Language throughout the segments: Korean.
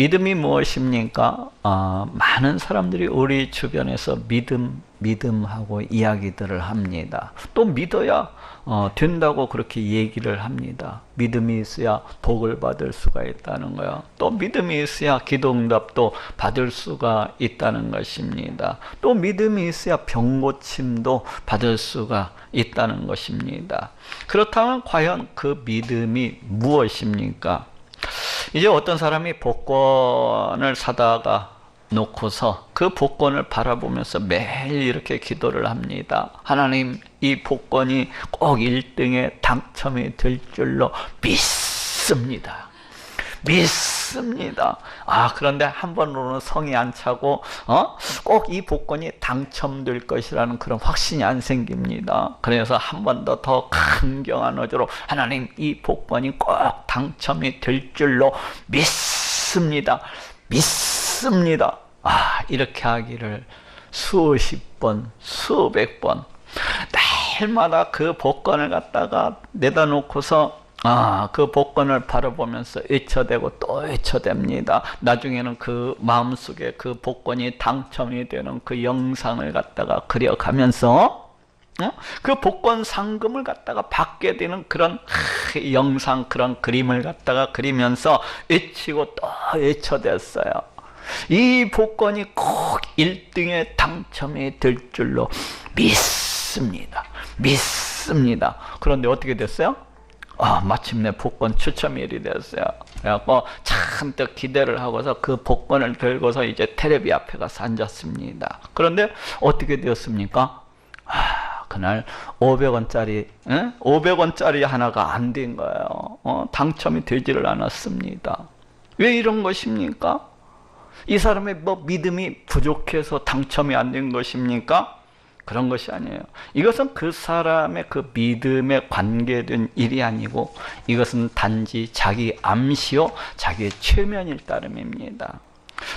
믿음이 무엇입니까? 많은 사람들이 우리 주변에서 믿음하고 이야기들을 합니다. 또 믿어야 된다고 그렇게 얘기를 합니다. 믿음이 있어야 복을 받을 수가 있다는 거요. 또 믿음이 있어야 기도응답도 받을 수가 있다는 것입니다. 또 믿음이 있어야 병고침도 받을 수가 있다는 것입니다. 그렇다면 과연 그 믿음이 무엇입니까? 이제 어떤 사람이 복권을 사다가 놓고서 그 복권을 바라보면서 매일 이렇게 기도를 합니다. 하나님, 이 복권이 꼭 1등에 당첨이 될 줄로 믿습니다. 믿습니다. 그런데 한 번으로는 성이 안 차고 꼭 이 복권이 당첨될 것이라는 그런 확신이 안 생깁니다. 그래서 한 번 더 강경한 어조로 하나님, 이 복권이 꼭 당첨이 될 줄로 믿습니다. 믿습니다. 이렇게 하기를 수십 번, 수백 번, 날마다 그 복권을 갖다가 내다 놓고서 그 복권을 바라보면서 외쳐대고 또 외쳐댑니다. 나중에는 그 마음속에 그 복권이 당첨이 되는 그 영상을 갖다가 그려가면서 그 복권 상금을 갖다가 받게 되는 그런 영상, 그런 그림을 갖다가 그리면서 외치고 또 외쳐댔어요. 이 복권이 꼭 1등에 당첨이 될 줄로 믿습니다. 믿습니다. 그런데 어떻게 됐어요? 마침내 복권 추첨일이 됐어요. 그래갖고 잔뜩 기대를 하고서 그 복권을 들고서 이제 텔레비 앞에 가서 앉았습니다. 그런데 어떻게 되었습니까? 그날 500원짜리 500원짜리 하나가 안 된 거예요. 당첨이 되지를 않았습니다. 왜 이런 것입니까? 이 사람의 믿음이 부족해서 당첨이 안 된 것입니까? 그런 것이 아니에요. 이것은 그 사람의 그 믿음에 관계된 일이 아니고 이것은 단지 자기 암시요, 자기의 최면일 따름입니다.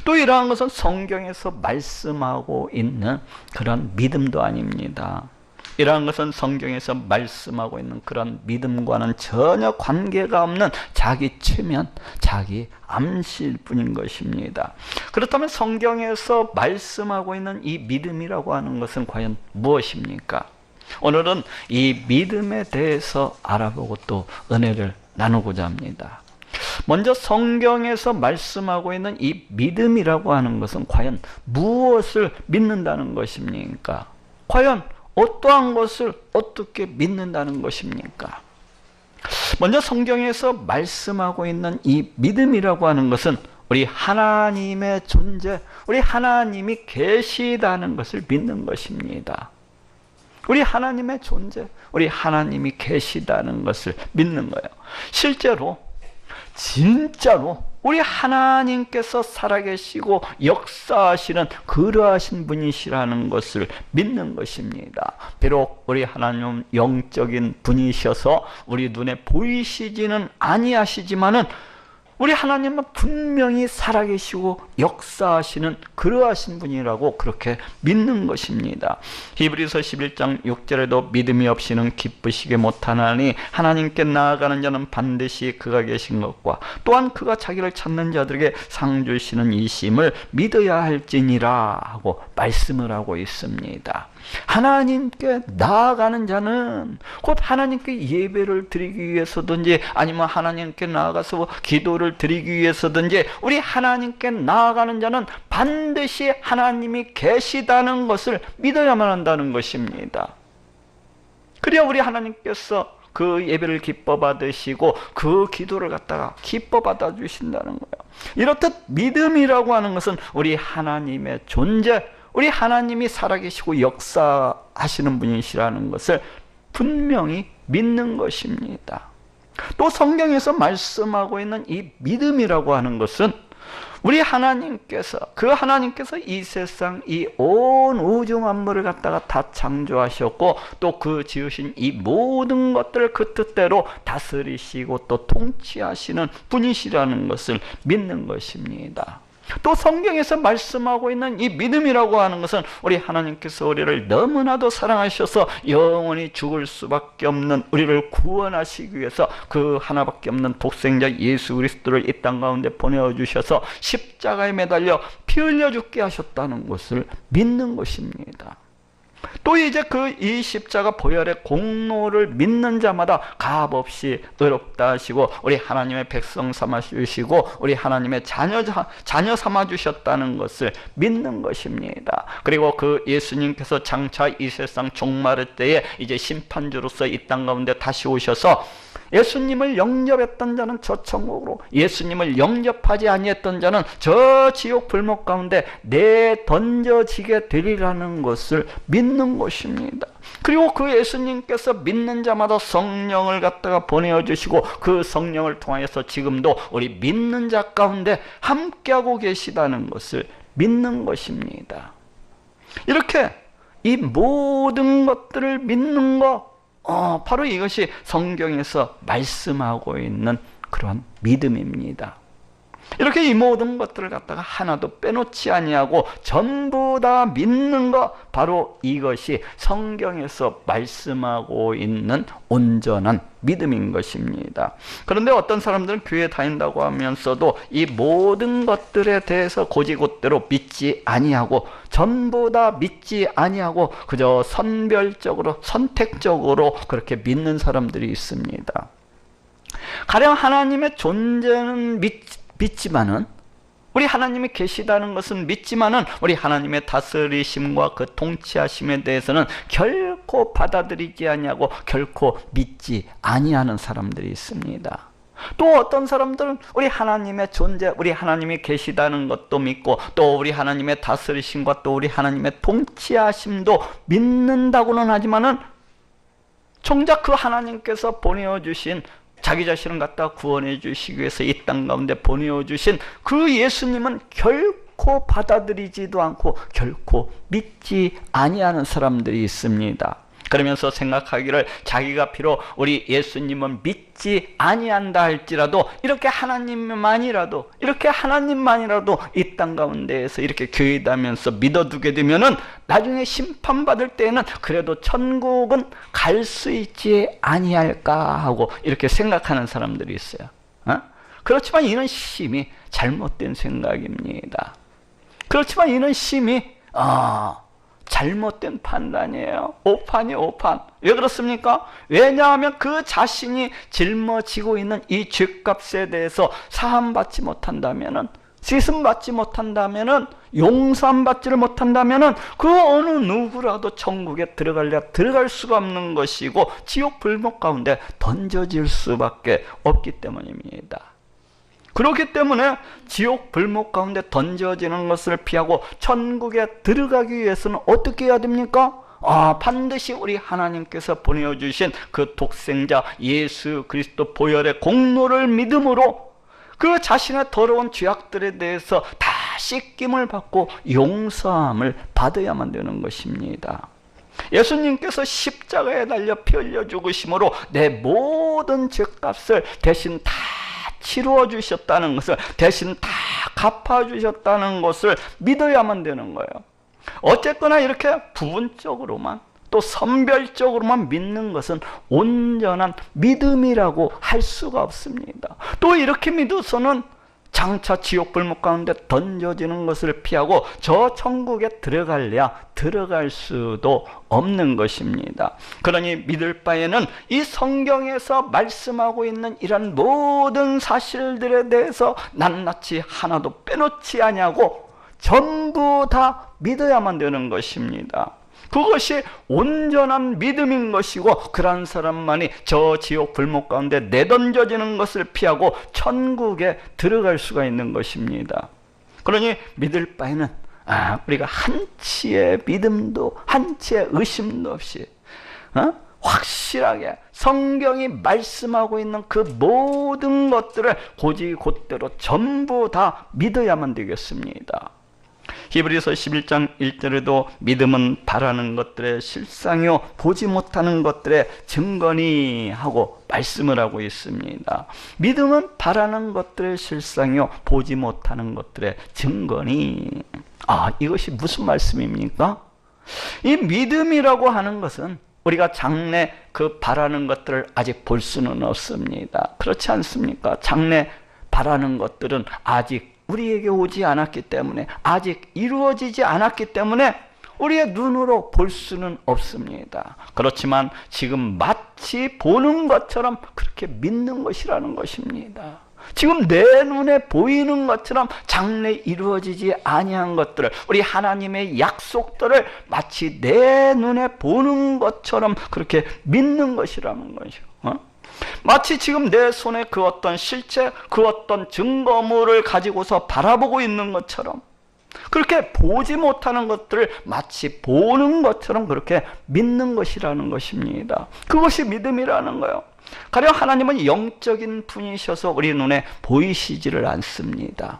또 이러한 것은 성경에서 말씀하고 있는 그런 믿음도 아닙니다. 이러한 것은 성경에서 말씀하고 있는 그런 믿음과는 전혀 관계가 없는 자기 최면, 자기 암시일 뿐인 것입니다. 그렇다면 성경에서 말씀하고 있는 이 믿음이라고 하는 것은 과연 무엇입니까? 오늘은 이 믿음에 대해서 알아보고 또 은혜를 나누고자 합니다. 먼저 성경에서 말씀하고 있는 이 믿음이라고 하는 것은 과연 무엇을 믿는다는 것입니까? 과연 어떠한 것을 어떻게 믿는다는 것입니까? 먼저 성경에서 말씀하고 있는 이 믿음이라고 하는 것은 우리 하나님의 존재, 우리 하나님이 계시다는 것을 믿는 것입니다. 우리 하나님의 존재, 우리 하나님이 계시다는 것을 믿는 거예요. 실제로 진짜로 우리 하나님께서 살아계시고 역사하시는 그러하신 분이시라는 것을 믿는 것입니다. 비록 우리 하나님은 영적인 분이셔서 우리 눈에 보이시지는 아니하시지만은 우리 하나님은 분명히 살아계시고 역사하시는 그러하신 분이라고 그렇게 믿는 것입니다. 히브리서 11장 6절에도 믿음이 없이는 기쁘시게 못하나니 하나님께 나아가는 자는 반드시 그가 계신 것과 또한 그가 자기를 찾는 자들에게 상 주시는 이심을 믿어야 할지니라 하고 말씀을 하고 있습니다. 하나님께 나아가는 자는 곧 하나님께 예배를 드리기 위해서든지 아니면 하나님께 나아가서 기도를 드리기 위해서든지 우리 하나님께 나아가는 자는 반드시 하나님이 계시다는 것을 믿어야만 한다는 것입니다. 그래야 우리 하나님께서 그 예배를 기뻐 받으시고 그 기도를 갖다가 기뻐 받아 주신다는 거예요. 이렇듯 믿음이라고 하는 것은 우리 하나님의 존재, 우리 하나님이 살아계시고 역사하시는 분이시라는 것을 분명히 믿는 것입니다. 또 성경에서 말씀하고 있는 이 믿음이라고 하는 것은 우리 하나님께서 이 세상, 이 온 우주 만물을 갖다가 다 창조하셨고 또 그 지으신 이 모든 것들을 그 뜻대로 다스리시고 또 통치하시는 분이시라는 것을 믿는 것입니다. 또 성경에서 말씀하고 있는 이 믿음이라고 하는 것은 우리 하나님께서 우리를 너무나도 사랑하셔서 영원히 죽을 수밖에 없는 우리를 구원하시기 위해서 그 하나밖에 없는 독생자 예수 그리스도를 이 땅 가운데 보내주셔서 십자가에 매달려 피 흘려 죽게 하셨다는 것을 믿는 것입니다. 또 이제 이 십자가 보혈의 공로를 믿는 자마다 값없이 의롭다 하시고 우리 하나님의 백성 삼아 주시고 우리 하나님의 자녀 삼아 주셨다는 것을 믿는 것입니다. 그리고 그 예수님께서 장차 이 세상 종말의 때에 이제 심판주로서 이 땅 가운데 다시 오셔서 예수님을 영접했던 자는 저 천국으로, 예수님을 영접하지 아니했던 자는 저 지옥 불목 가운데 내던져지게 되리라는 것을 믿는 것입니다. 그리고 그 예수님께서 믿는 자마다 성령을 갖다가 보내주시고 그 성령을 통하여서 지금도 우리 믿는 자 가운데 함께하고 계시다는 것을 믿는 것입니다. 이렇게 이 모든 것들을 믿는 것, 바로 이것이 성경에서 말씀하고 있는 그러한 믿음입니다. 이렇게 이 모든 것들을 갖다가 하나도 빼놓지 아니하고 전부 다 믿는 것, 바로 이것이 성경에서 말씀하고 있는 온전한 믿음인 것입니다. 그런데 어떤 사람들은 교회 다닌다고 하면서도 이 모든 것들에 대해서 곧이곧대로 믿지 아니하고 전부 다 믿지 아니하고 그저 선별적으로 선택적으로 그렇게 믿는 사람들이 있습니다. 가령 하나님의 존재는 믿지만은, 우리 하나님이 계시다는 것은 믿지만은 우리 하나님의 다스리심과 그 통치하심에 대해서는 결코 받아들이지 아니하고 결코 믿지 아니하는 사람들이 있습니다. 또 어떤 사람들은 우리 하나님의 존재, 우리 하나님이 계시다는 것도 믿고 또 우리 하나님의 다스리심과 또 우리 하나님의 통치하심도 믿는다고는 하지만은 정작 그 하나님께서 보내어주신 자기 자신을 갖다 구원해 주시기 위해서 이 땅 가운데 보내어 주신 그 예수님은 결코 받아들이지도 않고 결코 믿지 아니하는 사람들이 있습니다. 그러면서 생각하기를 자기가 비록 우리 예수님은 믿지 아니한다 할지라도 이렇게 하나님만이라도 이 땅 가운데에서 이렇게 교회 다니면서 믿어두게 되면은 나중에 심판받을 때에는 그래도 천국은 갈 수 있지 아니할까 하고 이렇게 생각하는 사람들이 있어요. 그렇지만 이는 심히 잘못된 생각입니다. 그렇지만 이는 심히 잘못된 판단이에요. 오판이 오판. 왜 그렇습니까? 왜냐하면 그 자신이 짊어지고 있는 이 죄값에 대해서 사함받지 못한다면은, 씻음받지 못한다면은, 용서받지를 못한다면은 그 어느 누구라도 천국에 들어갈 수가 없는 것이고 지옥 불목 가운데 던져질 수밖에 없기 때문입니다. 그렇기 때문에 지옥 불목 가운데 던져지는 것을 피하고 천국에 들어가기 위해서는 어떻게 해야 됩니까? 반드시 우리 하나님께서 보내주신 그 독생자 예수 그리스도 보혈의 공로를 믿음으로 그 자신의 더러운 죄악들에 대해서 다 씻김을 받고 용서함을 받아야만 되는 것입니다. 예수님께서 십자가에 달려 피 흘려 죽으심으로 내 모든 죄값을 대신 다 치루어 주셨다는 것을, 대신 다 갚아 주셨다는 것을 믿어야만 되는 거예요. 어쨌거나 이렇게 부분적으로만 또 선별적으로만 믿는 것은 온전한 믿음이라고 할 수가 없습니다. 또 이렇게 믿어서는 장차 지옥 불목 가운데 던져지는 것을 피하고 저 천국에 들어갈 수도 없는 것입니다. 그러니 믿을 바에는 이 성경에서 말씀하고 있는 이런 모든 사실들에 대해서 낱낱이 하나도 빼놓지 아니하고 전부 다 믿어야만 되는 것입니다. 그것이 온전한 믿음인 것이고 그런 사람만이 저 지옥 불목 가운데 내던져지는 것을 피하고 천국에 들어갈 수가 있는 것입니다. 그러니 믿을 바에는 우리가 한치의 믿음도 한치의 의심도 없이 확실하게 성경이 말씀하고 있는 그 모든 것들을 곧이곧대로 전부 다 믿어야만 되겠습니다. 히브리서 11장 1절에도 믿음은 바라는 것들의 실상이요 보지 못하는 것들의 증거니 하고 말씀을 하고 있습니다. 믿음은 바라는 것들의 실상이요 보지 못하는 것들의 증거니. 이것이 무슨 말씀입니까? 이 믿음이라고 하는 것은 우리가 장래 그 바라는 것들을 아직 볼 수는 없습니다. 그렇지 않습니까? 장래 바라는 것들은 아직 우리에게 오지 않았기 때문에, 아직 이루어지지 않았기 때문에 우리의 눈으로 볼 수는 없습니다. 그렇지만 지금 마치 보는 것처럼 그렇게 믿는 것이라는 것입니다. 지금 내 눈에 보이는 것처럼 장래 이루어지지 아니한 것들을, 우리 하나님의 약속들을 마치 내 눈에 보는 것처럼 그렇게 믿는 것이라는 것이죠. 마치 지금 내 손에 그 어떤 실체, 그 어떤 증거물을 가지고서 바라보고 있는 것처럼, 그렇게 보지 못하는 것들을 마치 보는 것처럼 그렇게 믿는 것이라는 것입니다. 그것이 믿음이라는 거예요. 가령 하나님은 영적인 분이셔서 우리 눈에 보이시지를 않습니다.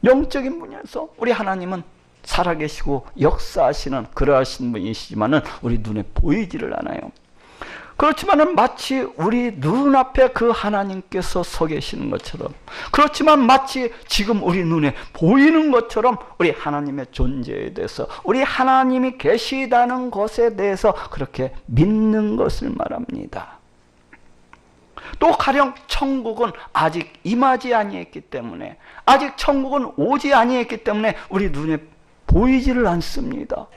영적인 분이어서 우리 하나님은 살아계시고 역사하시는 그러하신 분이시지만은 우리 눈에 보이지를 않아요. 그렇지만은 마치 우리 눈앞에 그 하나님께서 서 계시는 것처럼, 그렇지만 마치 지금 우리 눈에 보이는 것처럼 우리 하나님의 존재에 대해서, 우리 하나님이 계시다는 것에 대해서 그렇게 믿는 것을 말합니다. 또 가령 천국은 아직 임하지 아니했기 때문에, 아직 천국은 오지 아니했기 때문에 우리 눈에 보이지를 않습니다.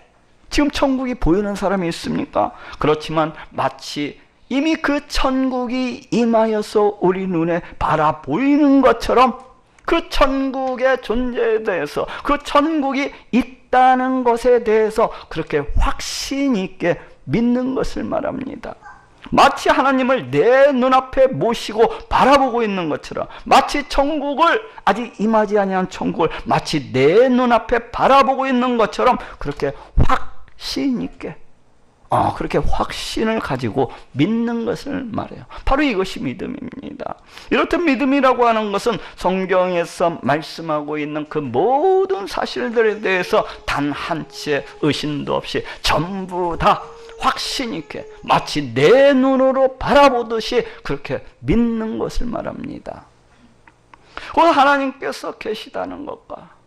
지금 천국이 보이는 사람이 있습니까? 그렇지만 마치 이미 그 천국이 임하여서 우리 눈에 바라 보이는 것처럼 그 천국의 존재에 대해서, 그 천국이 있다는 것에 대해서 그렇게 확신 있게 믿는 것을 말합니다. 마치 하나님을 내 눈앞에 모시고 바라보고 있는 것처럼, 마치 천국을, 아직 임하지 아니한 천국을 마치 내 눈앞에 바라보고 있는 것처럼 그렇게 확신 있게, 그렇게 확신을 가지고 믿는 것을 말해요. 바로 이것이 믿음입니다. 이렇듯 믿음이라고 하는 것은 성경에서 말씀하고 있는 그 모든 사실들에 대해서 단 한 채 의심도 없이 전부 다 확신 있게 마치 내 눈으로 바라보듯이 그렇게 믿는 것을 말합니다. 그 하나님께서 계시다는 것과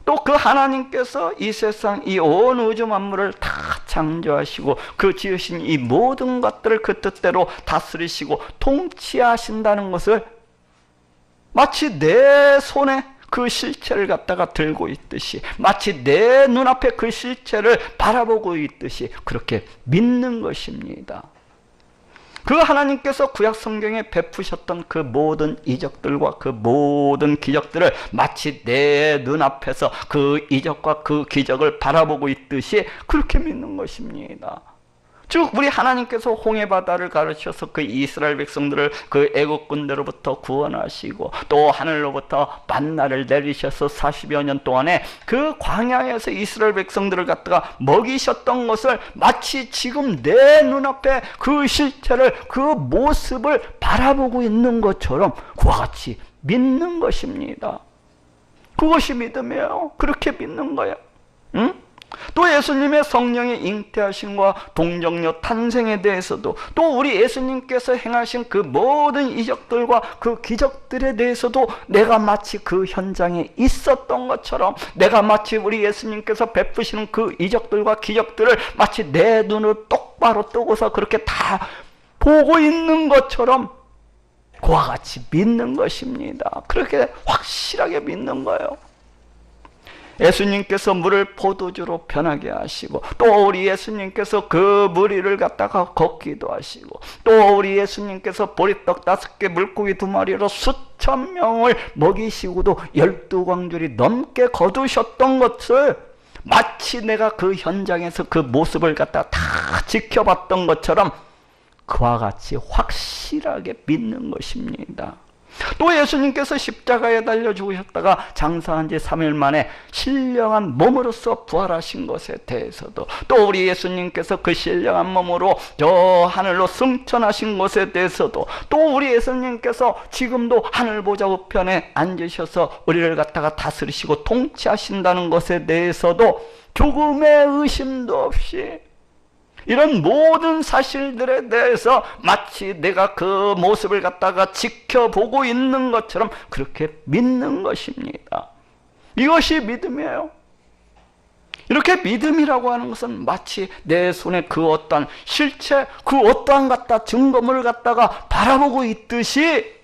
또 그 하나님께서 이 세상, 이 온 우주 만물을 다 창조하시고 그 지으신 이 모든 것들을 그 뜻대로 다스리시고 통치하신다는 것을 마치 내 손에 그 실체를 갖다가 들고 있듯이, 마치 내 눈앞에 그 실체를 바라보고 있듯이 그렇게 믿는 것입니다. 그 하나님께서 구약 성경에 베푸셨던 그 모든 이적들과 그 모든 기적들을 마치 내 눈앞에서 그 이적과 그 기적을 바라보고 있듯이 그렇게 믿는 것입니다. 즉 우리 하나님께서 홍해바다를 가르쳐서 그 이스라엘 백성들을 그 애국군대로부터 구원하시고 또 하늘로부터 만나를 내리셔서 40여 년 동안에 그 광야에서 이스라엘 백성들을 갖다가 먹이셨던 것을 마치 지금 내 눈앞에 그 실체를, 그 모습을 바라보고 있는 것처럼 그와 같이 믿는 것입니다. 그것이 믿음이에요. 그렇게 믿는 거예요. 응? 또 예수님의 성령의 잉태하심과 동정녀 탄생에 대해서도, 또 우리 예수님께서 행하신 그 모든 이적들과 그 기적들에 대해서도 내가 마치 그 현장에 있었던 것처럼, 내가 마치 우리 예수님께서 베푸시는 그 이적들과 기적들을 마치 내 눈을 똑바로 뜨고서 그렇게 다 보고 있는 것처럼 그와 같이 믿는 것입니다. 그렇게 확실하게 믿는 거예요. 예수님께서 물을 포도주로 변하게 하시고, 또 우리 예수님께서 그 무리를 갖다가 걷기도 하시고, 또 우리 예수님께서 보리떡 5개 물고기 2마리로 수천 명을 먹이시고도 12광줄이 넘게 거두셨던 것을 마치 내가 그 현장에서 그 모습을 갖다가 다 지켜봤던 것처럼 그와 같이 확실하게 믿는 것입니다. 또 예수님께서 십자가에 달려 죽으셨다가 장사한 지 3일 만에 신령한 몸으로서 부활하신 것에 대해서도, 또 우리 예수님께서 그 신령한 몸으로 저 하늘로 승천하신 것에 대해서도, 또 우리 예수님께서 지금도 하늘 보좌 우편에 앉으셔서 우리를 갖다가 다스리시고 통치하신다는 것에 대해서도 조금의 의심도 없이 이런 모든 사실들에 대해서 마치 내가 그 모습을 갖다가 지켜보고 있는 것처럼 그렇게 믿는 것입니다. 이것이 믿음이에요. 이렇게 믿음이라고 하는 것은 마치 내 손에 그 어떠한 실체, 그 어떠한 갖다 증거물을 갖다가 바라보고 있듯이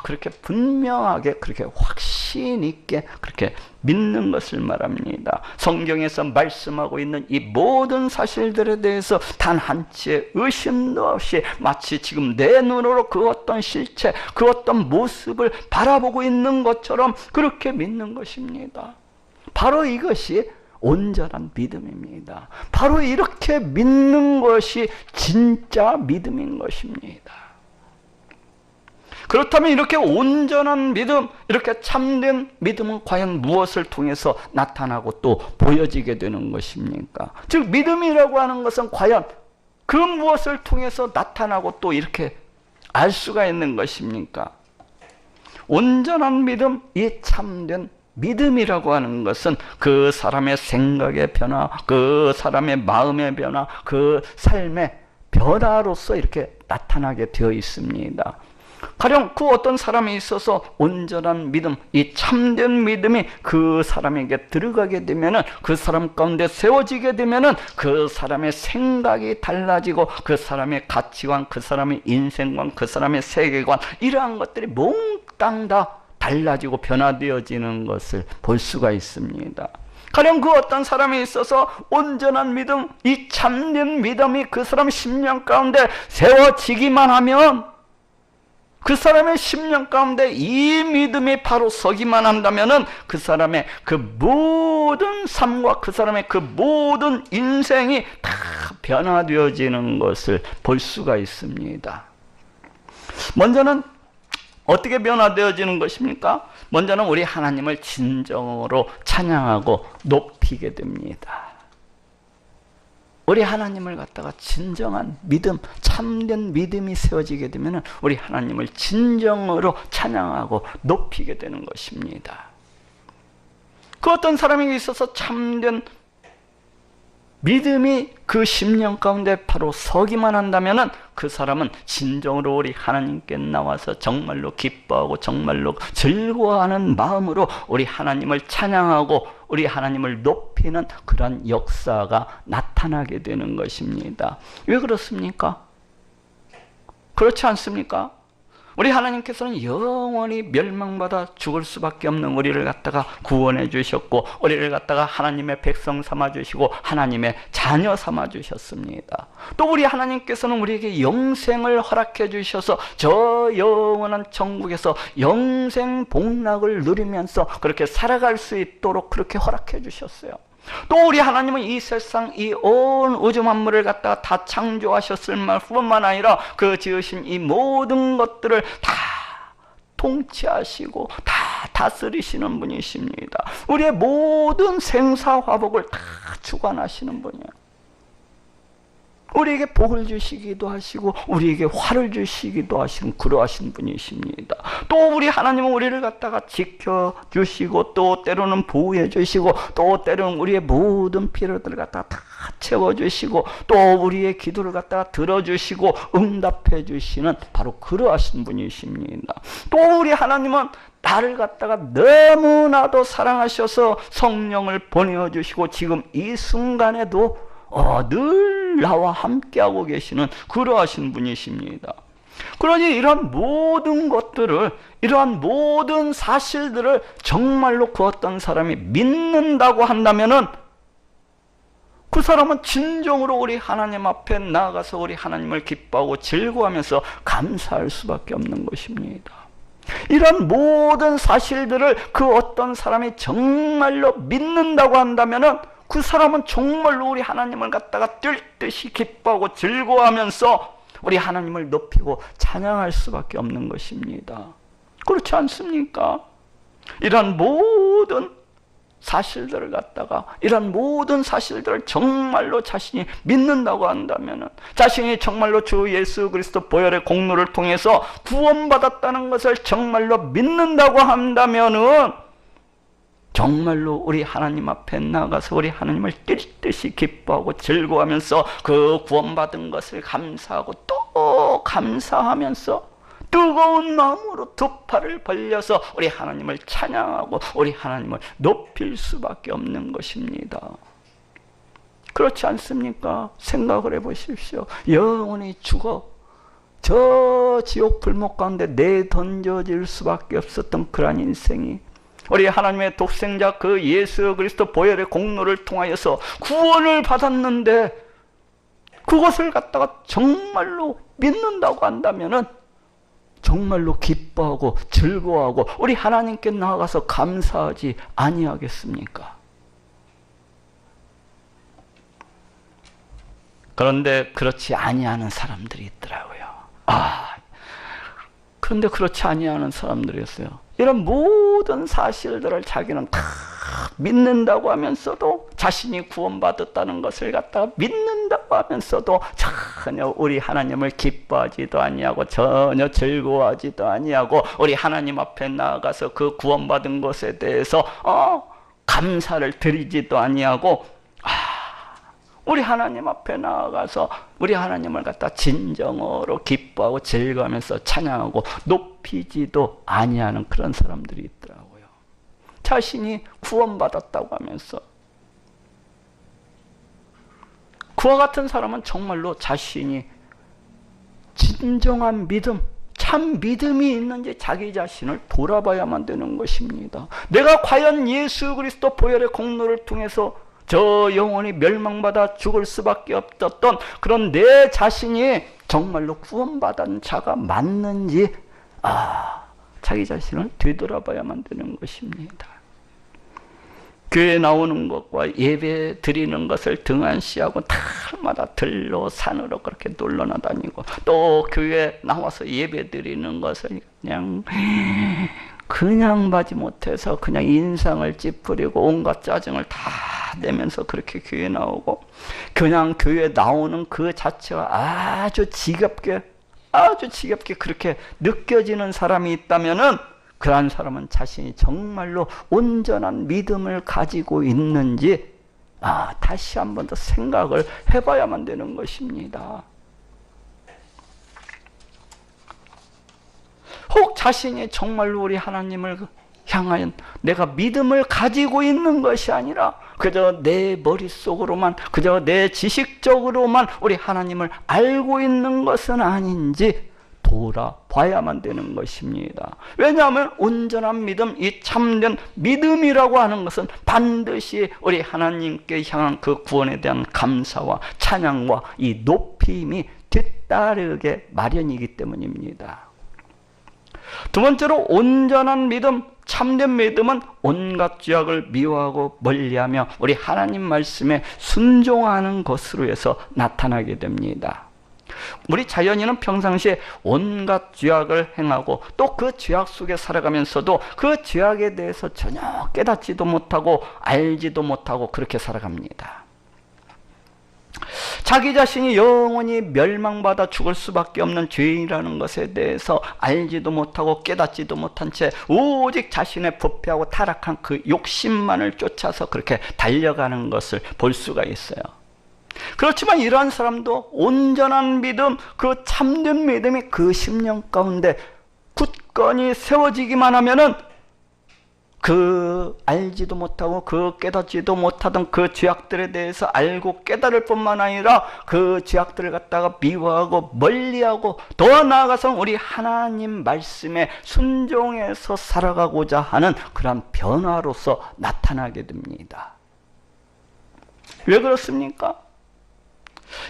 그렇게 분명하게, 그렇게 확신 있게 그렇게 믿는 것을 말합니다. 성경에서 말씀하고 있는 이 모든 사실들에 대해서 단 한치의 의심도 없이 마치 지금 내 눈으로 그 어떤 실체, 그 어떤 모습을 바라보고 있는 것처럼 그렇게 믿는 것입니다. 바로 이것이 온전한 믿음입니다. 바로 이렇게 믿는 것이 진짜 믿음인 것입니다. 그렇다면 이렇게 온전한 믿음, 이렇게 참된 믿음은 과연 무엇을 통해서 나타나고 또 보여지게 되는 것입니까? 즉 믿음이라고 하는 것은 과연 그 무엇을 통해서 나타나고 또 이렇게 알 수가 있는 것입니까? 온전한 믿음, 이 참된 믿음이라고 하는 것은 그 사람의 생각의 변화, 그 사람의 마음의 변화, 그 삶의 변화로서 이렇게 나타나게 되어 있습니다. 가령 그 어떤 사람이 있어서 온전한 믿음, 이 참된 믿음이 그 사람에게 들어가게 되면은, 그 사람 가운데 세워지게 되면은 그 사람의 생각이 달라지고 그 사람의 가치관, 그 사람의 인생관, 그 사람의 세계관, 이러한 것들이 몽땅 다 달라지고 변화되어지는 것을 볼 수가 있습니다. 가령 그 어떤 사람이 있어서 온전한 믿음, 이 참된 믿음이 그 사람 심령 가운데 세워지기만 하면, 그 사람의 심령 가운데 이 믿음이 바로 서기만 한다면은 그 사람의 그 모든 삶과 그 사람의 그 모든 인생이 다 변화되어지는 것을 볼 수가 있습니다. 먼저는 어떻게 변화되어지는 것입니까? 먼저는 우리 하나님을 진정으로 찬양하고 높이게 됩니다. 우리 하나님을 갖다가 진정한 믿음, 참된 믿음이 세워지게 되면 우리 하나님을 진정으로 찬양하고 높이게 되는 것입니다. 그 어떤 사람에게 있어서 참된 믿음이 그 심령 가운데 바로 서기만 한다면 그 사람은 진정으로 우리 하나님께 나와서 정말로 기뻐하고 정말로 즐거워하는 마음으로 우리 하나님을 찬양하고 우리 하나님을 높이는 그런 역사가 나타나게 되는 것입니다. 왜 그렇습니까? 그렇지 않습니까? 우리 하나님께서는 영원히 멸망받아 죽을 수밖에 없는 우리를 갖다가 구원해 주셨고, 우리를 갖다가 하나님의 백성 삼아 주시고 하나님의 자녀 삼아 주셨습니다. 또 우리 하나님께서는 우리에게 영생을 허락해 주셔서 저 영원한 천국에서 영생 복락을 누리면서 그렇게 살아갈 수 있도록 그렇게 허락해 주셨어요. 또 우리 하나님은 이 세상, 이 온 우주 만물을 갖다가 다 창조하셨을 뿐만 아니라 그 지으신 이 모든 것들을 다 통치하시고 다 다스리시는 분이십니다. 우리의 모든 생사화복을 다 주관하시는 분이에요. 우리에게 복을 주시기도 하시고 우리에게 화를 주시기도 하시는 그러하신 분이십니다. 또 우리 하나님은 우리를 갖다가 지켜주시고 또 때로는 보호해 주시고 또 때로는 우리의 모든 필요들을 갖다가 다 채워주시고 또 우리의 기도를 갖다가 들어주시고 응답해 주시는 바로 그러하신 분이십니다. 또 우리 하나님은 나를 갖다가 너무나도 사랑하셔서 성령을 보내주시고 지금 이 순간에도 늘 나와 함께하고 계시는 그러하신 분이십니다. 그러니 이러한 모든 것들을, 이러한 모든 사실들을 정말로 그 어떤 사람이 믿는다고 한다면은 그 사람은 진정으로 우리 하나님 앞에 나아가서 우리 하나님을 기뻐하고 즐거워하면서 감사할 수밖에 없는 것입니다. 이런 모든 사실들을 그 어떤 사람이 정말로 믿는다고 한다면은 그 사람은 정말로 우리 하나님을 갖다가 뛸 듯이 기뻐하고 즐거워하면서 우리 하나님을 높이고 찬양할 수밖에 없는 것입니다. 그렇지 않습니까? 이런 모든 사실들을 갖다가, 이런 모든 사실들을 정말로 자신이 믿는다고 한다면, 자신이 정말로 주 예수 그리스도 보혈의 공로를 통해서 구원받았다는 것을 정말로 믿는다고 한다면은 정말로 우리 하나님 앞에 나가서 우리 하나님을 뛸 듯이 기뻐하고 즐거워하면서 그 구원받은 것을 감사하고 또 감사하면서 뜨거운 마음으로 두 팔을 벌려서 우리 하나님을 찬양하고 우리 하나님을 높일 수밖에 없는 것입니다. 그렇지 않습니까? 생각을 해보십시오. 영원히 죽어 저 지옥 불목 가운데 내던져질 수밖에 없었던 그러한 인생이 우리 하나님의 독생자 그 예수 그리스도 보혈의 공로를 통하여서 구원을 받았는데 그것을 갖다가 정말로 믿는다고 한다면은 정말로 기뻐하고 즐거워하고 우리 하나님께 나아가서 감사하지 아니하겠습니까? 그런데 그렇지 아니하는 사람들이 있더라고요. 그런데 그렇지 아니하는 사람들이었어요. 이런 모든 사실들을 자기는 다 믿는다고 하면서도 자신이 구원받았다는 것을 갖다가 믿는다고 하면서도 전혀 우리 하나님을 기뻐하지도 아니하고 전혀 즐거워하지도 아니하고 우리 하나님 앞에 나아가서 그 구원받은 것에 대해서 감사를 드리지도 아니하고 우리 하나님 앞에 나아가서 우리 하나님을 갖다 진정으로 기뻐하고 즐거워하면서 찬양하고 높이지도 아니하는 그런 사람들이 있더라고요. 자신이 구원받았다고 하면서 그와 같은 사람은 정말로 자신이 진정한 믿음, 참 믿음이 있는지 자기 자신을 돌아봐야만 되는 것입니다. 내가 과연 예수 그리스도 보혈의 공로를 통해서 저 영혼이 멸망받아 죽을 수밖에 없었던 그런 내 자신이 정말로 구원받은 자가 맞는지 자기 자신을 되돌아봐야만 되는 것입니다. 교회 나오는 것과 예배 드리는 것을 등한시하고 달마다 들로 산으로 그렇게 놀러나 다니고 또 교회 나와서 예배 드리는 것을 그냥 받지 못해서 그냥 인상을 찌푸리고 온갖 짜증을 다 내면서 그렇게 교회 나오고 그냥 교회 나오는 그 자체가 아주 지겹게 그렇게 느껴지는 사람이 있다면은 그러한 사람은 자신이 정말로 온전한 믿음을 가지고 있는지 다시 한 번 더 생각을 해봐야만 되는 것입니다. 혹 자신이 정말로 우리 하나님을 향하여 내가 믿음을 가지고 있는 것이 아니라 그저 내 머릿속으로만 그저 내 지식적으로만 우리 하나님을 알고 있는 것은 아닌지 돌아봐야만 되는 것입니다. 왜냐하면 온전한 믿음, 이 참된 믿음이라고 하는 것은 반드시 우리 하나님께 향한 그 구원에 대한 감사와 찬양과 이 높임이 뒤따르게 마련이기 때문입니다. 두 번째로 온전한 믿음, 참된 믿음은 온갖 죄악을 미워하고 멀리하며 우리 하나님 말씀에 순종하는 것으로 해서 나타나게 됩니다. 우리 자연인은 평상시에 온갖 죄악을 행하고 또 그 죄악 속에 살아가면서도 그 죄악에 대해서 전혀 깨닫지도 못하고 알지도 못하고 그렇게 살아갑니다. 자기 자신이 영원히 멸망받아 죽을 수밖에 없는 죄인이라는 것에 대해서 알지도 못하고 깨닫지도 못한 채 오직 자신의 부패하고 타락한 그 욕심만을 쫓아서 그렇게 달려가는 것을 볼 수가 있어요. 그렇지만 이러한 사람도 온전한 믿음, 그 참된 믿음이 그 심령 가운데 굳건히 세워지기만 하면은 그 알지도 못하고 그 깨닫지도 못하던 그 죄악들에 대해서 알고 깨달을 뿐만 아니라 그 죄악들을 갖다가 미워하고 멀리하고 더 나아가서 우리 하나님 말씀에 순종해서 살아가고자 하는 그런 변화로서 나타나게 됩니다. 왜 그렇습니까?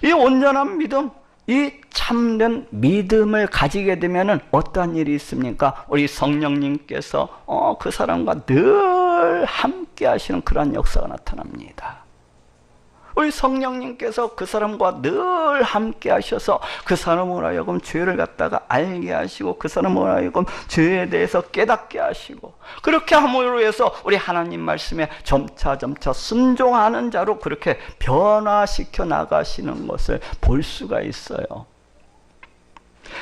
이 온전한 믿음, 이 참된 믿음을 가지게 되면은 어떠한 일이 있습니까? 우리 성령님께서 그 사람과 늘 함께 하시는 그런 역사가 나타납니다. 우리 성령님께서 그 사람과 늘 함께 하셔서 그 사람으로 하여금 죄를 갖다가 알게 하시고 그 사람으로 하여금 죄에 대해서 깨닫게 하시고 그렇게 함으로 해서 우리 하나님 말씀에 점차 순종하는 자로 그렇게 변화시켜 나가시는 것을 볼 수가 있어요.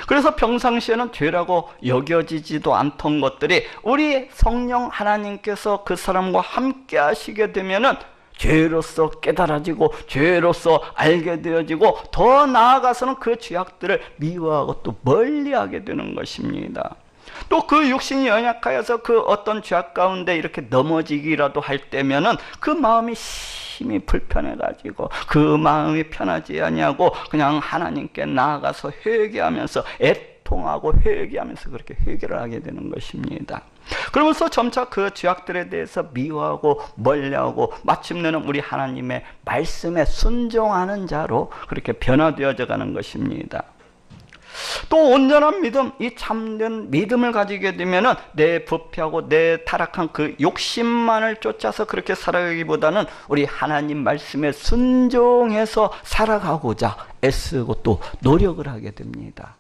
그래서 평상시에는 죄라고 여겨지지도 않던 것들이 우리 성령 하나님께서 그 사람과 함께 하시게 되면은 죄로서 깨달아지고 죄로서 알게 되어지고 더 나아가서는 그 죄악들을 미워하고 또 멀리하게 되는 것입니다. 또 그 육신이 연약하여서 그 어떤 죄악 가운데 이렇게 넘어지기라도 할 때면은 그 마음이 심히 불편해가지고 그 마음이 편하지 아니하고 그냥 하나님께 나아가서 회개하면서 애통하고 회개하면서 그렇게 회개를 하게 되는 것입니다. 그러면서 점차 그 죄악들에 대해서 미워하고 멀리하고 마침내는 우리 하나님의 말씀에 순종하는 자로 그렇게 변화되어져 가는 것입니다. 또 온전한 믿음, 이 참된 믿음을 가지게 되면은 내 부패하고 내 타락한 그 욕심만을 쫓아서 그렇게 살아가기보다는 우리 하나님 말씀에 순종해서 살아가고자 애쓰고 또 노력을 하게 됩니다.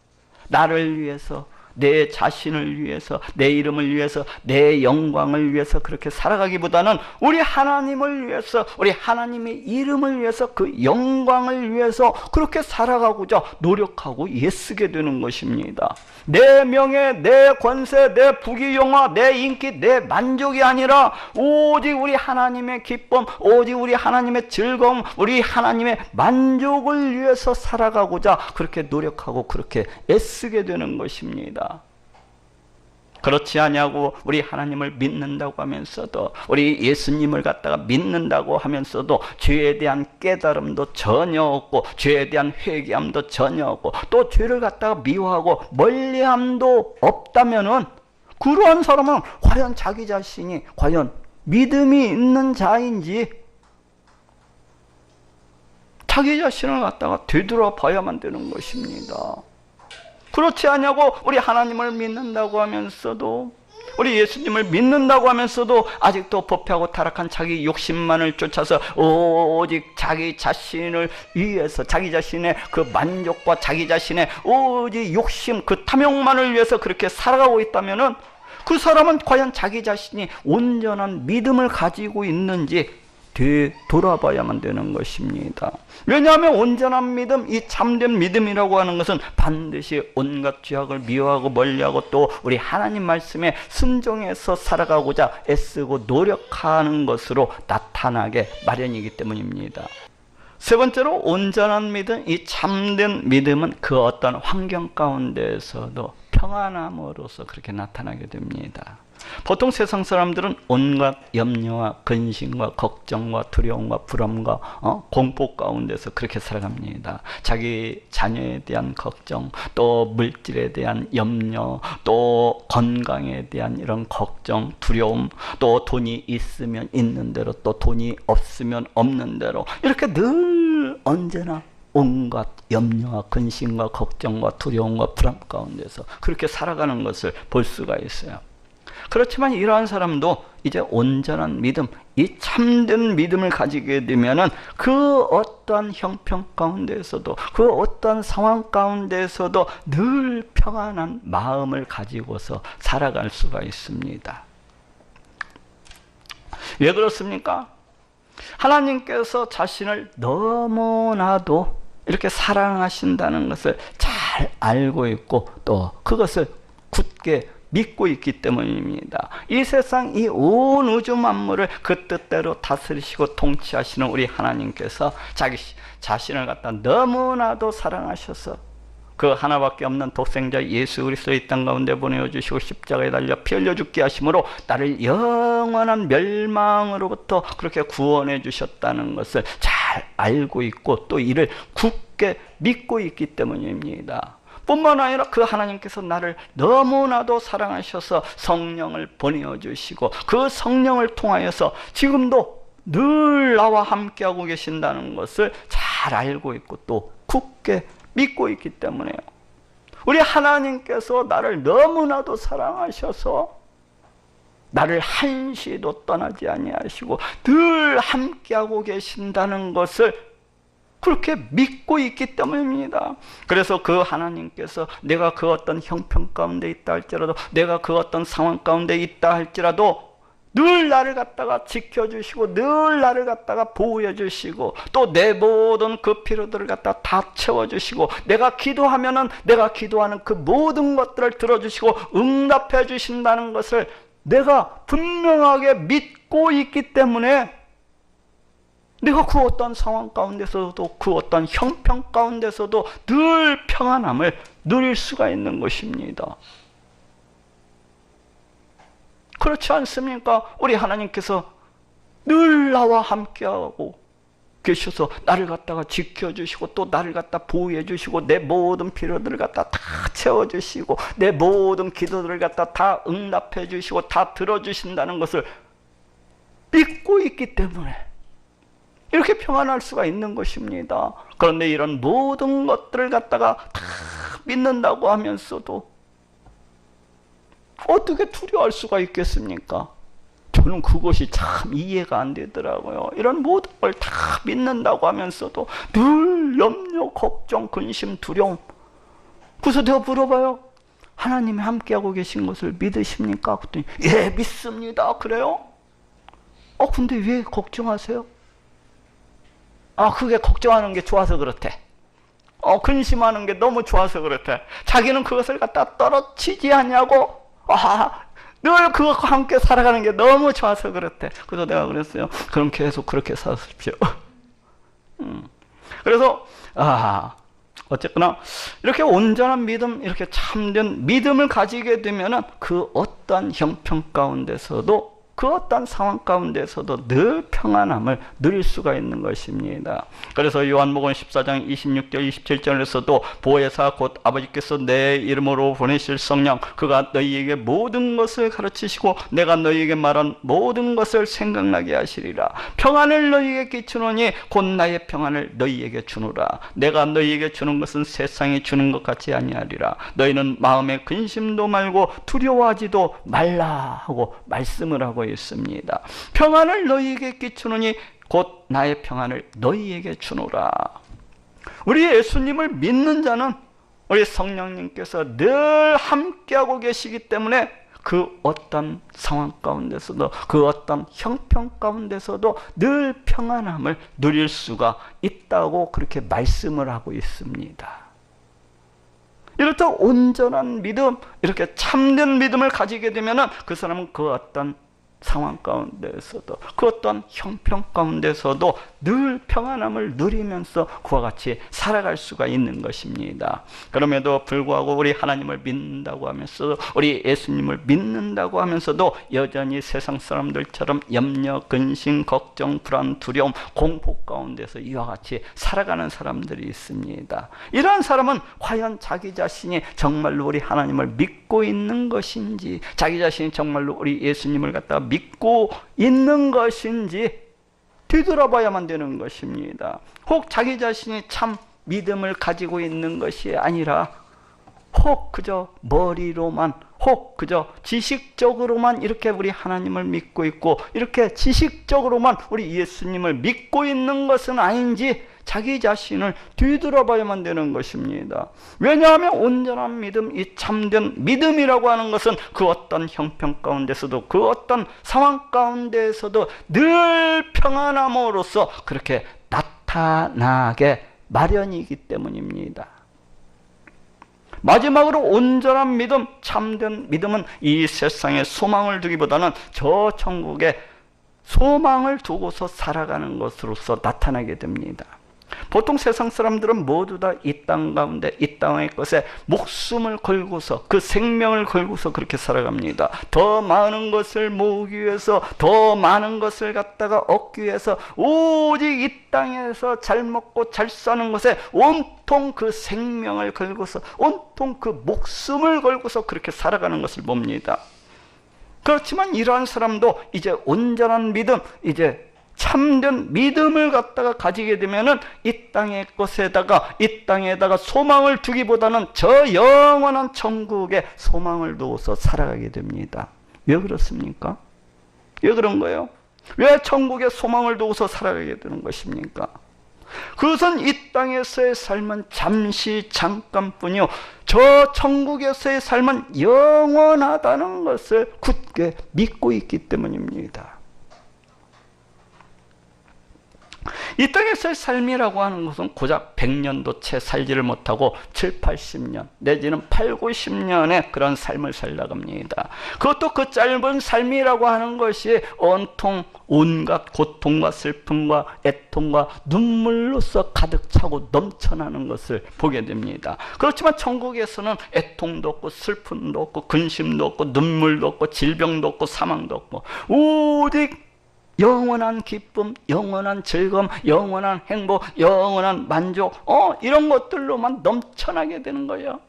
나를 위해서, 내 자신을 위해서, 내 이름을 위해서, 내 영광을 위해서 그렇게 살아가기보다는 우리 하나님을 위해서, 우리 하나님의 이름을 위해서, 그 영광을 위해서 그렇게 살아가고자 노력하고 애쓰게 되는 것입니다. 내 명예, 내 권세, 내 부귀영화, 내 인기, 내 만족이 아니라 오직 우리 하나님의 기쁨, 오직 우리 하나님의 즐거움, 우리 하나님의 만족을 위해서 살아가고자 그렇게 노력하고 그렇게 애쓰게 되는 것입니다. 그렇지 아니하고 우리 하나님을 믿는다고 하면서도, 우리 예수님을 갖다가 믿는다고 하면서도 죄에 대한 깨달음도 전혀 없고 죄에 대한 회개함도 전혀 없고 또 죄를 갖다가 미워하고 멀리함도 없다면은 그러한 사람은 과연 자기 자신이 과연 믿음이 있는 자인지 자기 자신을 갖다가 되돌아봐야만 되는 것입니다. 그렇지 않냐고 우리 하나님을 믿는다고 하면서도, 우리 예수님을 믿는다고 하면서도 아직도 부패하고 타락한 자기 욕심만을 쫓아서 오직 자기 자신을 위해서, 자기 자신의 그 만족과 자기 자신의 오직 욕심, 그 탐욕만을 위해서 그렇게 살아가고 있다면은 그 사람은 과연 자기 자신이 온전한 믿음을 가지고 있는지 되돌아봐야만 되는 것입니다. 왜냐하면 온전한 믿음, 이 참된 믿음이라고 하는 것은 반드시 온갖 죄악을 미워하고 멀리하고 또 우리 하나님 말씀에 순종해서 살아가고자 애쓰고 노력하는 것으로 나타나게 마련이기 때문입니다. 세 번째로 온전한 믿음, 이 참된 믿음은 그 어떤 환경 가운데에서도 평안함으로써 그렇게 나타나게 됩니다. 보통 세상 사람들은 온갖 염려와 근심과 걱정과 두려움과 불안과 공포 가운데서 그렇게 살아갑니다. 자기 자녀에 대한 걱정, 또 물질에 대한 염려, 또 건강에 대한 이런 걱정, 두려움, 또 돈이 있으면 있는 대로, 또 돈이 없으면 없는 대로 이렇게 늘 언제나 온갖 염려와 근심과 걱정과 두려움과 불안 가운데서 그렇게 살아가는 것을 볼 수가 있어요. 그렇지만 이러한 사람도 이제 온전한 믿음, 이 참된 믿음을 가지게 되면은 그 어떤 형편 가운데에서도, 그 어떤 상황 가운데에서도 늘 평안한 마음을 가지고서 살아갈 수가 있습니다. 왜 그렇습니까? 하나님께서 자신을 너무나도 이렇게 사랑하신다는 것을 잘 알고 있고 또 그것을 굳게 믿고 있기 때문입니다. 이 세상, 이 온 우주 만물을 그 뜻대로 다스리시고 통치하시는 우리 하나님께서 자기 자신을 갖다 너무나도 사랑하셔서 그 하나밖에 없는 독생자 예수 그리스도 이 땅 가운데 보내주시고 십자가에 달려 피 흘려 죽게 하심으로 나를 영원한 멸망으로부터 그렇게 구원해 주셨다는 것을 잘 알고 있고 또 이를 굳게 믿고 있기 때문입니다. 뿐만 아니라 그 하나님께서 나를 너무나도 사랑하셔서 성령을 보내주시고 그 성령을 통하여서 지금도 늘 나와 함께하고 계신다는 것을 잘 알고 있고 또 굳게 믿고 있기 때문에요. 우리 하나님께서 나를 너무나도 사랑하셔서 나를 한시도 떠나지 아니하시고 늘 함께하고 계신다는 것을 그렇게 믿고 있기 때문입니다. 그래서 그 하나님께서 내가 그 어떤 형편 가운데 있다 할지라도, 내가 그 어떤 상황 가운데 있다 할지라도 늘 나를 갖다가 지켜주시고 늘 나를 갖다가 보호해 주시고 또 내 모든 그 필요들을 갖다가 다 채워주시고 내가 기도하면은 내가 기도하는 그 모든 것들을 들어주시고 응답해 주신다는 것을 내가 분명하게 믿고 있기 때문에 내가 그 어떤 상황 가운데서도 그 어떤 형편 가운데서도 늘 평안함을 누릴 수가 있는 것입니다. 그렇지 않습니까? 우리 하나님께서 늘 나와 함께하고 계셔서 나를 갖다가 지켜주시고 또 나를 갖다 보호해 주시고 내 모든 필요들을 갖다 다 채워주시고 내 모든 기도들을 갖다 다 응답해 주시고 다 들어주신다는 것을 믿고 있기 때문에 이렇게 평안할 수가 있는 것입니다. 그런데 이런 모든 것들을 갖다가 다 믿는다고 하면서도 어떻게 두려워할 수가 있겠습니까? 저는 그것이 참 이해가 안 되더라고요. 이런 모든 걸 다 믿는다고 하면서도 늘 염려, 걱정, 근심, 두려움. 그래서 내가 물어봐요. 하나님이 함께하고 계신 것을 믿으십니까? 그랬더니 예, 믿습니다. 그래요? 근데 왜 걱정하세요? 그게 걱정하는 게 좋아서 그렇대. 근심하는 게 너무 좋아서 그렇대. 자기는 그것을 갖다 떨어치지 않냐고. 늘 그것과 함께 살아가는 게 너무 좋아서 그렇대. 그래서 내가 그랬어요. 그럼 계속 그렇게 사십시오. 그래서 어쨌거나 이렇게 온전한 믿음, 이렇게 참된 믿음을 가지게 되면은 그 어떠한 형편 가운데서도 그 어떤 상황 가운데서도 늘 평안함을 누릴 수가 있는 것입니다. 그래서 요한복음 14장 26절 27절에서도 보혜사 곧 아버지께서 내 이름으로 보내실 성령 그가 너희에게 모든 것을 가르치시고 내가 너희에게 말한 모든 것을 생각나게 하시리라. 평안을 너희에게 끼치노니 곧 나의 평안을 너희에게 주노라. 내가 너희에게 주는 것은 세상이 주는 것 같이 아니하리라. 너희는 마음에 근심도 말고 두려워하지도 말라 하고 말씀을 하고 있습니다. 평안을 너희에게 끼치노니 곧 나의 평안을 너희에게 주노라. 우리 예수님을 믿는 자는 우리 성령님께서 늘 함께하고 계시기 때문에 그 어떤 상황 가운데서도 그 어떤 형편 가운데서도 늘 평안함을 누릴 수가 있다고 그렇게 말씀을 하고 있습니다. 이렇다 온전한 믿음, 이렇게 참된 믿음을 가지게 되면 그 사람은 그 어떤 상황 가운데서도 그 어떤 형편 가운데서도 늘 평안함을 누리면서 그와 같이 살아갈 수가 있는 것입니다. 그럼에도 불구하고 우리 하나님을 믿는다고 하면서도 우리 예수님을 믿는다고 하면서도 여전히 세상 사람들처럼 염려, 근심, 걱정, 불안, 두려움, 공포 가운데서 이와 같이 살아가는 사람들이 있습니다. 이러한 사람은 과연 자기 자신이 정말로 우리 하나님을 믿고 있는 것인지, 자기 자신이 정말로 우리 예수님을 갖다가 믿고 있는 것인지 뒤돌아봐야만 되는 것입니다. 혹 자기 자신이 참 믿음을 가지고 있는 것이 아니라 혹 그저 머리로만, 혹 그저 지식적으로만 이렇게 우리 하나님을 믿고 있고 이렇게 지식적으로만 우리 예수님을 믿고 있는 것은 아닌지 자기 자신을 뒤돌아봐야만 되는 것입니다. 왜냐하면 온전한 믿음, 이 참된 믿음이라고 하는 것은 그 어떤 형편 가운데서도 그 어떤 상황 가운데서도 늘 평안함으로써 그렇게 나타나게 마련이기 때문입니다. 마지막으로 온전한 믿음, 참된 믿음은 이 세상에 소망을 두기보다는 저 천국에 소망을 두고서 살아가는 것으로서 나타나게 됩니다. 보통 세상 사람들은 모두 다 이 땅 가운데 이 땅의 것에 목숨을 걸고서 그 생명을 걸고서 그렇게 살아갑니다. 더 많은 것을 모으기 위해서, 더 많은 것을 갖다가 얻기 위해서 오직 이 땅에서 잘 먹고 잘 사는 것에 온통 그 생명을 걸고서 온통 그 목숨을 걸고서 그렇게 살아가는 것을 봅니다. 그렇지만 이러한 사람도 이제 온전한 믿음, 이제 참된 믿음을 갖다가 가지게 되면은 이 땅의 것에다가, 이 땅에다가 소망을 두기보다는 저 영원한 천국에 소망을 두어서 살아가게 됩니다. 왜 그렇습니까? 왜 그런 거예요? 왜 천국에 소망을 두어서 살아가게 되는 것입니까? 그것은 이 땅에서의 삶은 잠시 잠깐뿐이요 저 천국에서의 삶은 영원하다는 것을 굳게 믿고 있기 때문입니다. 이 땅에서의 삶이라고 하는 것은 고작 100년도 채 살지를 못하고 7, 80년 내지는 8, 90년의 그런 삶을 살다갑니다. 그것도 그 짧은 삶이라고 하는 것이 온통 온갖 고통과 슬픔과 애통과 눈물로서 가득 차고 넘쳐나는 것을 보게 됩니다. 그렇지만 천국에서는 애통도 없고 슬픔도 없고 근심도 없고 눈물도 없고 질병도 없고 사망도 없고 오직 영원한 기쁨, 영원한 즐거움, 영원한 행복, 영원한 만족 이런 것들로만 넘쳐나게 되는 거예요.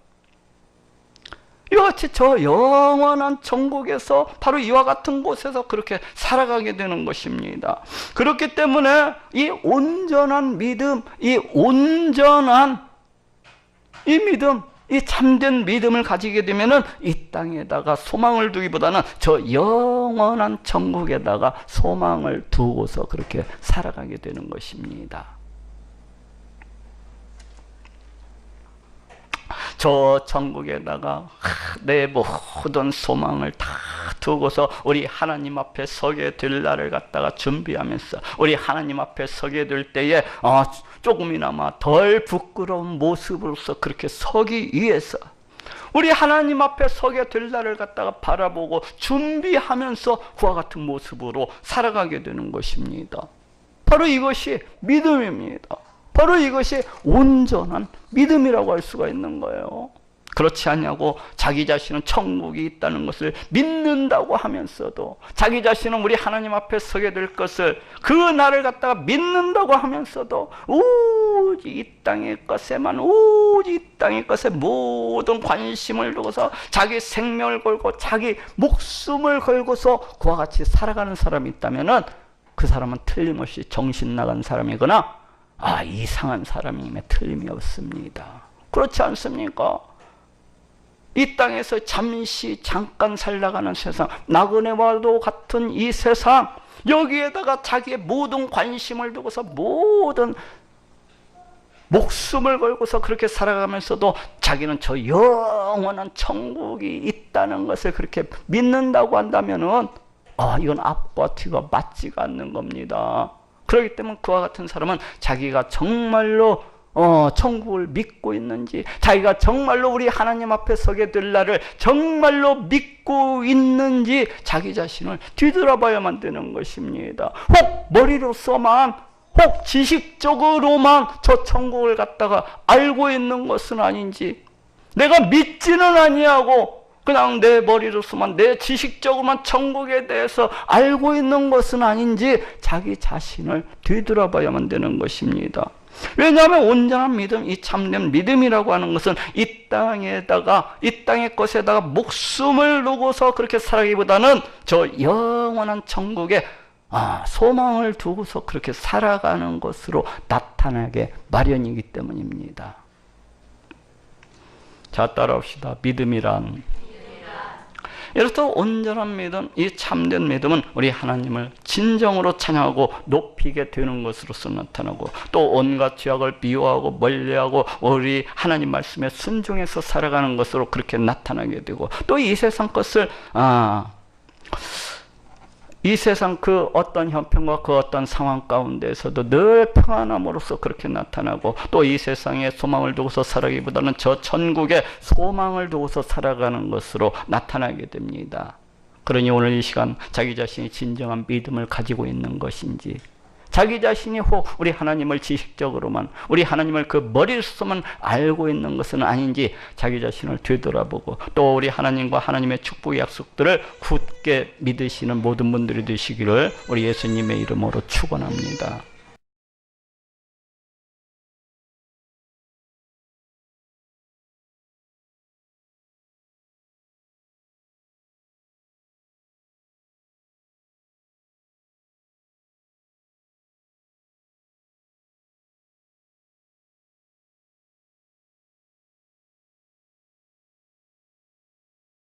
이와 같이 저 영원한 천국에서 바로 이와 같은 곳에서 그렇게 살아가게 되는 것입니다. 그렇기 때문에 이 온전한 믿음, 이 믿음, 이 참된 믿음을 가지게 되면은 이 땅에다가 소망을 두기보다는 저 영원한 천국에다가 소망을 두고서 그렇게 살아가게 되는 것입니다. 저 천국에다가 내 모든 소망을 다 두고서 우리 하나님 앞에 서게 될 날을 갖다가 준비하면서 우리 하나님 앞에 서게 될 때에 조금이나마 덜 부끄러운 모습으로서 그렇게 서기 위해서 우리 하나님 앞에 서게 될 날을 갖다가 바라보고 준비하면서 그와 같은 모습으로 살아가게 되는 것입니다. 바로 이것이 믿음입니다. 바로 이것이 온전한 믿음이라고 할 수가 있는 거예요. 그렇지 않냐고 자기 자신은 천국이 있다는 것을 믿는다고 하면서도 자기 자신은 우리 하나님 앞에 서게 될 것을 그 날을 갖다가 믿는다고 하면서도 오직 이 땅의 것에만 오직 이 땅의 것에 모든 관심을 두고서 자기 생명을 걸고 자기 목숨을 걸고서 그와 같이 살아가는 사람이 있다면은 그 사람은 틀림없이 정신 나간 사람이거나 이상한 사람임에 틀림이 없습니다. 그렇지 않습니까? 이 땅에서 잠깐 살다가는 세상, 나그네와도 같은 이 세상, 여기에다가 자기의 모든 관심을 두고서 모든 목숨을 걸고서 그렇게 살아가면서도 자기는 저 영원한 천국이 있다는 것을 그렇게 믿는다고 한다면은 이건 앞과 뒤가 맞지가 않는 겁니다. 그렇기 때문에 그와 같은 사람은 자기가 정말로 천국을 믿고 있는지, 자기가 정말로 우리 하나님 앞에 서게 될 날을 정말로 믿고 있는지 자기 자신을 뒤돌아봐야만 되는 것입니다. 혹 머리로서만, 혹 지식적으로만 저 천국을 갖다가 알고 있는 것은 아닌지, 내가 믿지는 아니하고 그냥 내 머리로서만, 내 지식적으로만 천국에 대해서 알고 있는 것은 아닌지 자기 자신을 뒤돌아봐야만 되는 것입니다. 왜냐하면 온전한 믿음, 이 참된 믿음이라고 하는 것은 이 땅의 것에다가 목숨을 두고서 그렇게 살아가기보다는 저 영원한 천국에 소망을 두고서 그렇게 살아가는 것으로 나타나게 마련이기 때문입니다. 자, 따라합시다. 믿음이란, 이렇듯 온전한 믿음, 이 참된 믿음은 우리 하나님을 진정으로 찬양하고 높이게 되는 것으로서 나타나고, 또 온갖 죄악을 미워하고 멀리하고 우리 하나님 말씀에 순종해서 살아가는 것으로 그렇게 나타나게 되고, 또 이 세상 것을 이 세상 그 어떤 형편과 그 어떤 상황 가운데에서도 늘 평안함으로써 그렇게 나타나고, 또 이 세상에 소망을 두고서 살아가기보다는 저 천국에 소망을 두고서 살아가는 것으로 나타나게 됩니다. 그러니 오늘 이 시간 자기 자신이 진정한 믿음을 가지고 있는 것인지, 자기 자신이 혹 우리 하나님을 지식적으로만, 우리 하나님을 그 머리로서만 알고 있는 것은 아닌지 자기 자신을 되돌아보고, 또 우리 하나님과 하나님의 축복의 약속들을 굳게 믿으시는 모든 분들이 되시기를 우리 예수님의 이름으로 축원합니다.